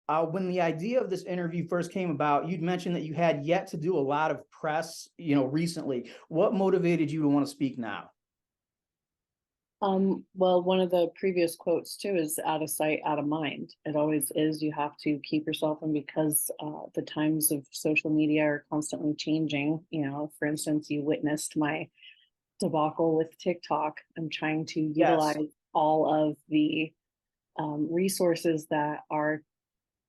When the idea of this interview first came about, you'd mentioned that you had yet to do a lot of press, recently. What motivated you to want to speak now? Well, one of the previous quotes too is out of sight, out of mind. It always is. You have to keep yourself, and because the times of social media are constantly changing, for instance, you witnessed my debacle with TikTok. I'm trying to Yes. utilize all of the resources that are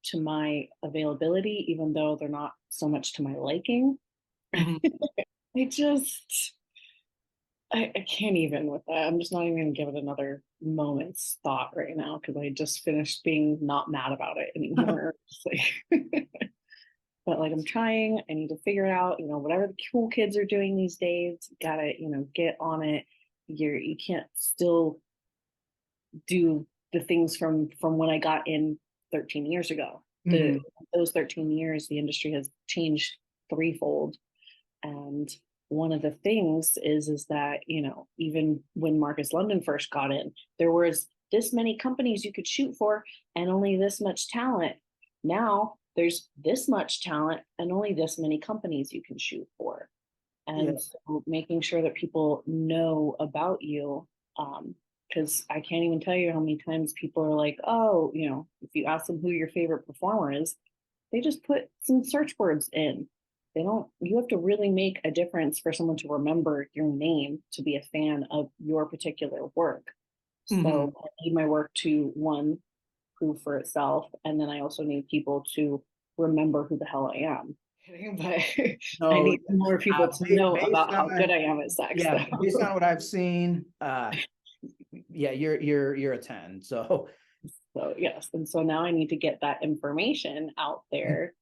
to my availability, even though they're not so much to my liking. Mhm. I just I can't even with that. I'm just not even gonna give it another moment's thought right now because I just finished being not mad about it anymore. But like I'm trying, I need to figure it out. Whatever the cool kids are doing these days, gotta, get on it. You can't still do the things from when I got in 13 years ago. The Mhm. those 13 years, the industry has changed threefold. And one of the things is that, even when Marcus London first got in, there was this many companies you could shoot for and only this much talent. Now there's this much talent and only this many companies you can shoot for. Yeah. And so making sure that people know about you, because I can't even tell you how many times people are like, oh, if you ask them who your favorite performer is, they just put some search words in. They don't, you have to really make a difference for someone to remember your name to be a fan of your particular work. So Mhm. I need my work to, one, prove for itself. And then I also need people to remember who the hell I am. But I No, need more people to know based about how good on I am at sex. yeah, based So, on what I've seen, yeah, you're a 10. So so yes. And so now I need to get that information out there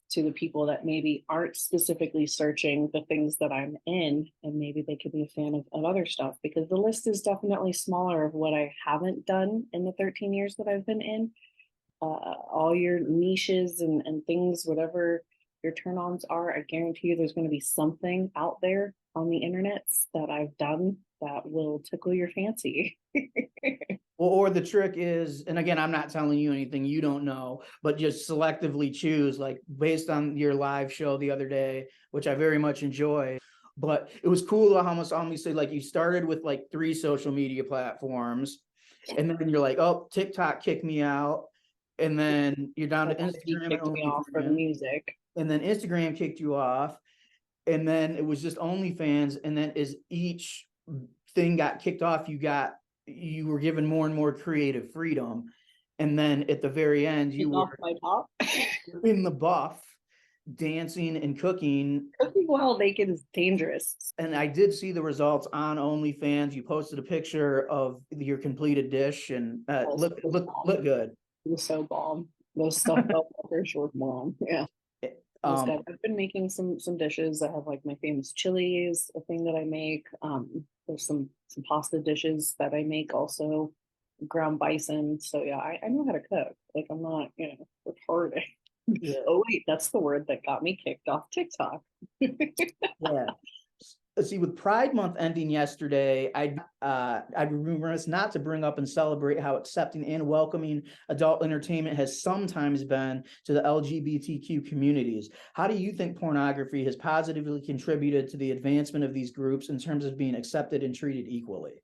to the people that maybe aren't specifically searching the things that I'm in, and maybe they could be a fan of other stuff, because the list is definitely smaller of what I haven't done in the 13 years that I've been in. All your niches and things, whatever your turn ons are, I guarantee you there's going to be something out there on the internet that I've done that will tickle your fancy. or the trick is, and again, I'm not telling you anything you don't know, but just selectively choose, like based on your live show the other day, which I very much enjoy. But it was cool how much obviously like you started with like 3 social media platforms, and then you're like, oh, TikTok kicked me out, and then you're down to He Instagram and kicked me off for the OnlyFans, music. and then Instagram kicked you off, and then it was just OnlyFans, and then as each thing got kicked off, you were given more and more creative freedom, and then at the very end, you Take off were my top. in the buff, dancing and cooking. Cooking while naked is dangerous. And I did see the results on OnlyFans. You posted a picture of your completed dish, and Also, look good. it was so bomb. Those stuff felt like short bomb. Yeah. It was Um, good. I've been making some dishes. I have like my famous chilies, a thing that I make. There's some pasta dishes that I make also, ground bison. So yeah, I know how to cook. Like I'm not, retarded. yeah, Oh wait, that's the word that got me kicked off TikTok. yeah. Let's see, with Pride Month ending yesterday, I'd be remiss not to bring up and celebrate how accepting and welcoming adult entertainment has sometimes been to the LGBTQ communities. How do you think pornography has positively contributed to the advancement of these groups in terms of being accepted and treated equally?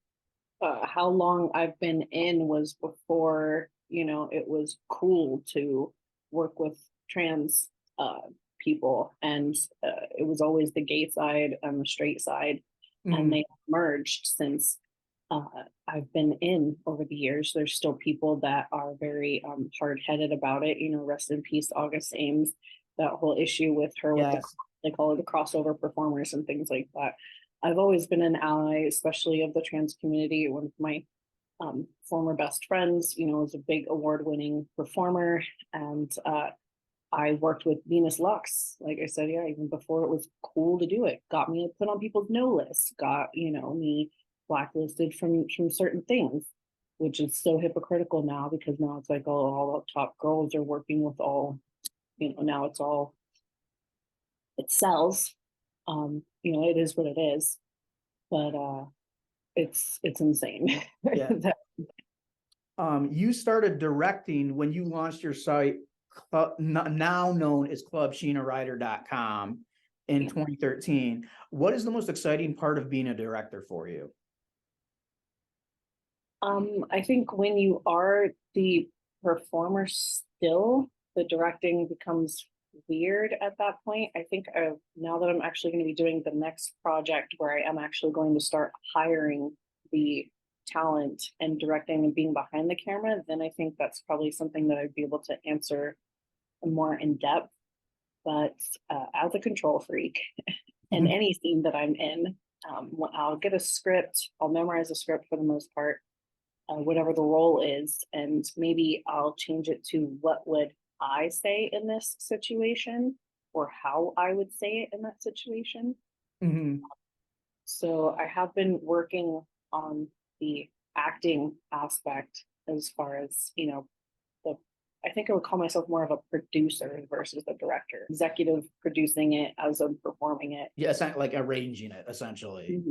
How long I've been in was before, it was cool to work with trans people. And it was always the gay side and the straight side. And Mm, they merged since I've been in over the years. There's still people that are very hard headed about it. Rest in peace, August Ames, that whole issue with her, with the, yes. they call it the crossover performers and things like that. I've always been an ally, especially of the trans community. One of my former best friends, was a big award-winning performer, and I worked with Venus Lux. Like I said, yeah, even before it was cool to do it, got me put on people's no list, got me blacklisted from certain things, which is so hypocritical now because now it's like, oh, all the top girls are working with all, now it's all, it sells. It is what it is, but it's insane. Yeah. You started directing when you launched your site now known as clubsheenaryder.com in 2013. What is the most exciting part of being a director for you? I think when you are the performer still, the directing becomes weird at that point. I think now that I'm actually going to be doing the next project where I am actually going to start hiring the talent and directing and being behind the camera, then I think that's probably something that I'd be able to answer more in depth. But as a control freak, in any scene that I'm in, I'll get a script, I'll memorize a script for the most part, whatever the role is, and maybe I'll change it to what would I say in this situation or how I would say it in that situation. Mhm. So I have been working on the acting aspect as far as, I think I would call myself more of a producer versus a director, executive producing it as I'm performing it. Yeah, it's not like arranging it essentially.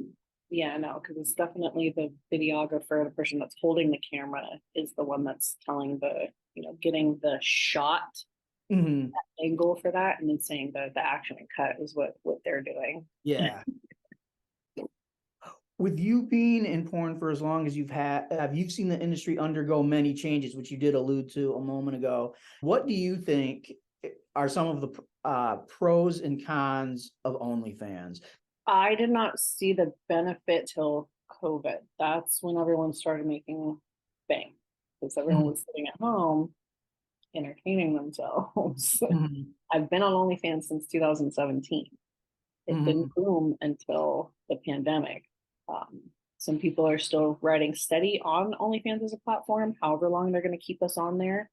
Yeah, no, because it's definitely the videographer, the person that's holding the camera is the one that's telling getting the shot Mhm. angle for that, and then saying the action and cut is what they're doing. Yeah. With you being in porn for as long as you've seen the industry undergo many changes, which you did allude to a moment ago. What do you think are some of the pros and cons of OnlyFans? I did not see the benefit till COVID. That's when everyone started making bank because everyone Mhm. was sitting at home entertaining themselves. Mhm. I've been on OnlyFans since 2017. It Mhm. didn't boom until the pandemic. Um, some people are still riding steady on OnlyFans as a platform, however long they're going to keep us on there.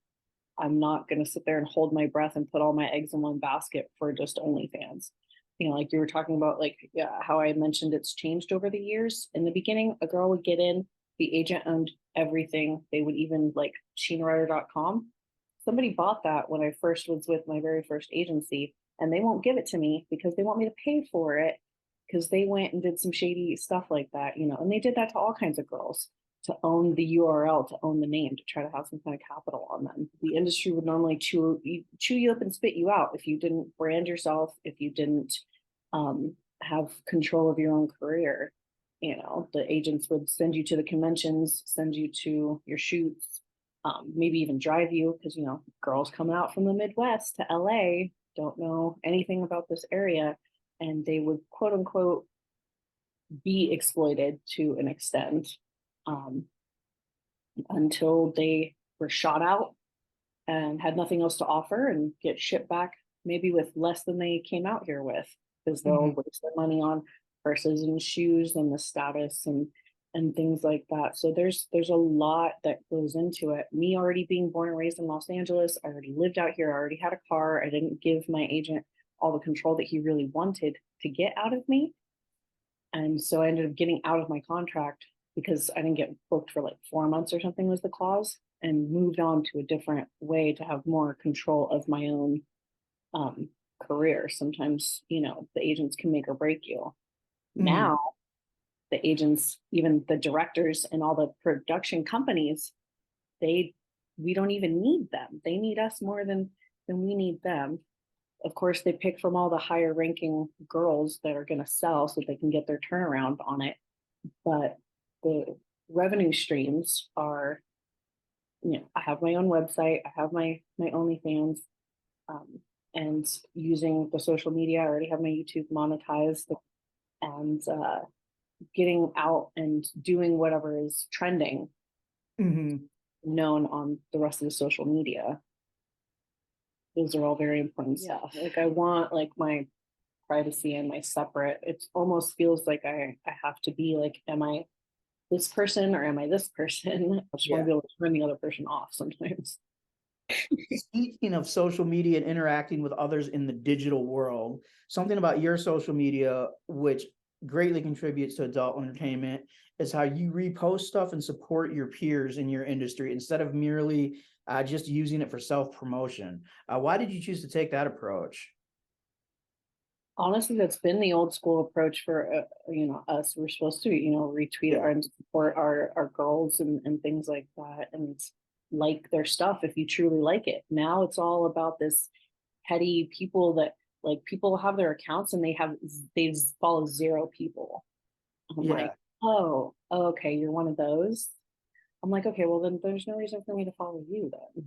I'm not going to sit there and hold my breath and put all my eggs in one basket for just OnlyFans. Like you were talking about, like, yeah, how I mentioned it's changed over the years. In the beginning, a girl would get in, the agent owned everything. They would even like SheenaRyder.com. Somebody bought that when I first was with my very first agency, and they won't give it to me because they want me to pay for it because they went and did some shady stuff like that, and they did that to all kinds of girls to own the URL, to own the name, to try to have some kind of capital on them. The industry would normally chew you up and spit you out if you didn't brand yourself, if you didn't have control of your own career. The agents would send you to the conventions, send you to your shoots, maybe even drive you because, girls coming out from the Midwest to LA don't know anything about this area. And they would quote unquote be exploited to an extent um, until they were shot out and had nothing else to offer and get shipped back maybe with less than they came out here with because they'll Mhm. waste their money on purses and shoes and the status and things like that. So there's a lot that goes into it. Me already being born and raised in Los Angeles, I already lived out here, I already had a car. I didn't give my agent all the control that he really wanted to get out of me. And so I ended up getting out of my contract because I didn't get booked for like 4 months or something was the clause, and moved on to a different way to have more control of my own um, career. Sometimes, the agents can make or break you. Mhm. Now, the agents, even the directors and all the production companies, we don't even need them. They need us more than we need them. Of course, they pick from all the higher ranking girls that are going to sell so they can get their turnaround on it. But the revenue streams are, I have my own website, I have my OnlyFans, um, and using the social media, I already have my YouTube monetized, and getting out and doing whatever is trending, Mhm. known on the rest of the social media. Those are all very important stuff. Like I want like my privacy and my separate. It almost feels like I have to be like, am I this person or am I this person? I just want to Yeah. be able to turn the other person off sometimes. Speaking of social media and interacting with others in the digital world, something about your social media, which greatly contributes to adult entertainment, is how you repost stuff and support your peers in your industry instead of merely just using it for self promotion. Why did you choose to take that approach? Honestly, that's been the old school approach for us. We're supposed to retweet Yeah. our and support our girls and things like that. And like their stuff if you truly like it. Now it's all about this petty people that like people have their accounts and they follow 0 people. I'm Yeah. like, oh, okay, you're one of those. I'm like, okay, well then there's no reason for me to follow you then.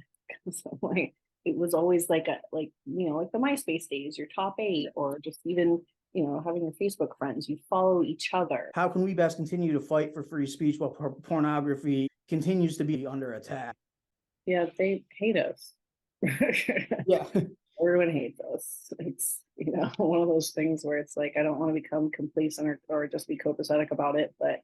So like it was always like like the MySpace days, your top 8, or just even, having your Facebook friends, you follow each other. How can we best continue to fight for free speech while pornography continues to be under attack? Yeah, they hate us. Yeah. Everyone hates us. It's, one of those things where it's like, I don't want to become complacent or just be copacetic about it, but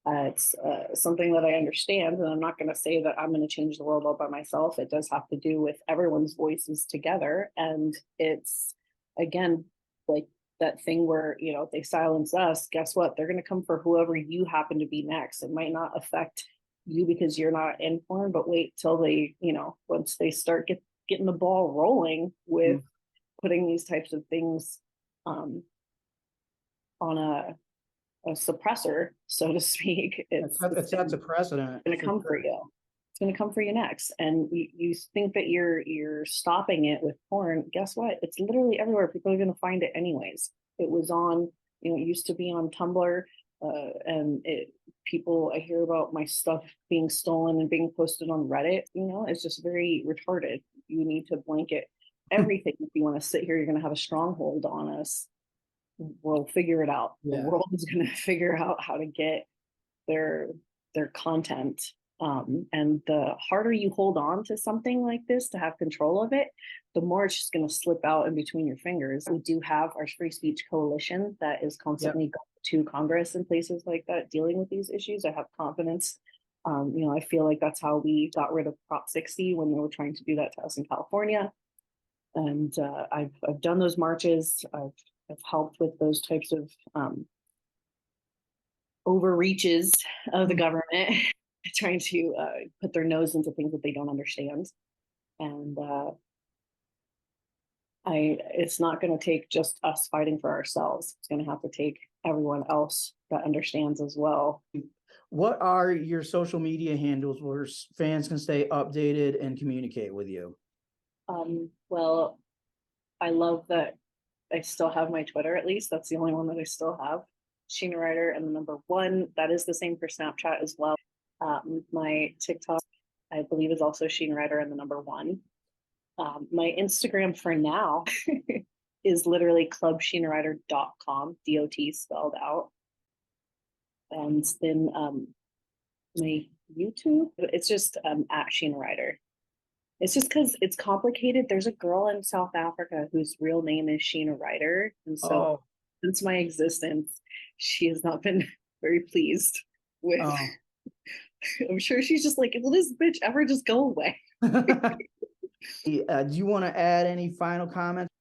it's something that I understand, and I'm not going to say that I'm going to change the world all by myself. It does have to do with everyone's voices together, and it's, again, like that thing where, if they silence us, guess what? They're going to come for whoever you happen to be next. It might not affect you because you're not in porn, but wait till they, once they start getting the ball rolling with putting these types of things on a suppressor, so to speak. It sets a precedent. Going to come for you. It's going to come for you next. And you think that you're stopping it with porn. Guess what? It's literally everywhere. People are going to find it anyways. It was on, it used to be on Tumblr, and I hear about my stuff being stolen and being posted on Reddit. It's just very retarded. You need to blanket everything. If you want to sit here, you're going to have a stronghold on us. We'll figure it out. Yeah. The world is going to figure out how to get their content. And the harder you hold on to something like this to have control of it, the more it's just going to slip out in between your fingers. We do have our free speech coalition that is constantly going to Congress and places like that dealing with these issues. I have confidence. I feel like that's how we got rid of Prop 60 when they were trying to do that to us in California. And I've done those marches. I've helped with those types of overreaches of the government, trying to put their nose into things that they don't understand. And it's not going to take just us fighting for ourselves. It's going to have to take everyone else that understands as well. What are your social media handles where fans can stay updated and communicate with you? Well, I love that I still have my Twitter, at least. That's the only one that I still have. Sheena Ryder and the number 1. That is the same for Snapchat as well. My TikTok, I believe, is also Sheena Ryder and the number 1. My Instagram for now is literally clubsheenaryder.com, DOT spelled out. And then my YouTube, it's just at Sheena Ryder. It's just because it's complicated. There's a girl in South Africa whose real name is Sheena Ryder. And so since my existence, she has not been very pleased with. I'm sure she's just like, will this bitch ever just go away? Do you want to add any final comments?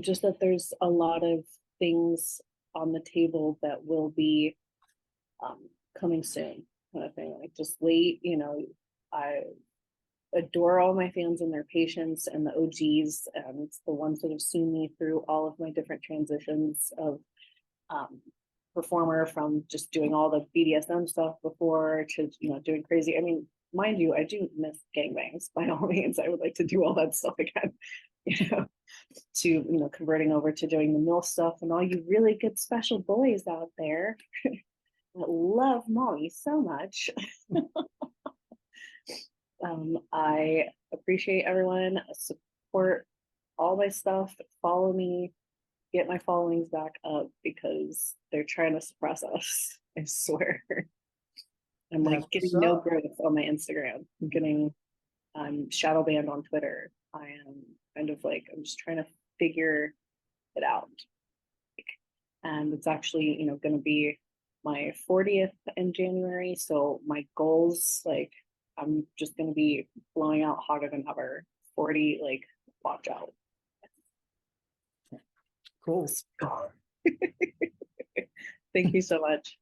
Just that there's a lot of things on the table that will be coming soon, kind of thing. Like, just wait. I adore all my fans and their patience and the OGs, and it's the ones that have seen me through all of my different transitions of performer, from just doing all the BDSM stuff before to doing crazy. I mean, mind you, I do miss gangbangs by all means. I would like to do all that stuff again, to converting over to doing the mill stuff, and all you really good special boys out there that love Molly so much. I appreciate everyone. Support all my stuff. Follow me. Get my followings back up because they're trying to suppress us. I swear. I'm like getting no growth on my Instagram. I'm shadow banned on Twitter. I am kind of like, I'm just trying to figure it out. And it's actually, going to be my 40th in January. So my goals, like, I'm just going to be blowing out hotter than ever. 40, like, watch out. Cool. Thank you so much.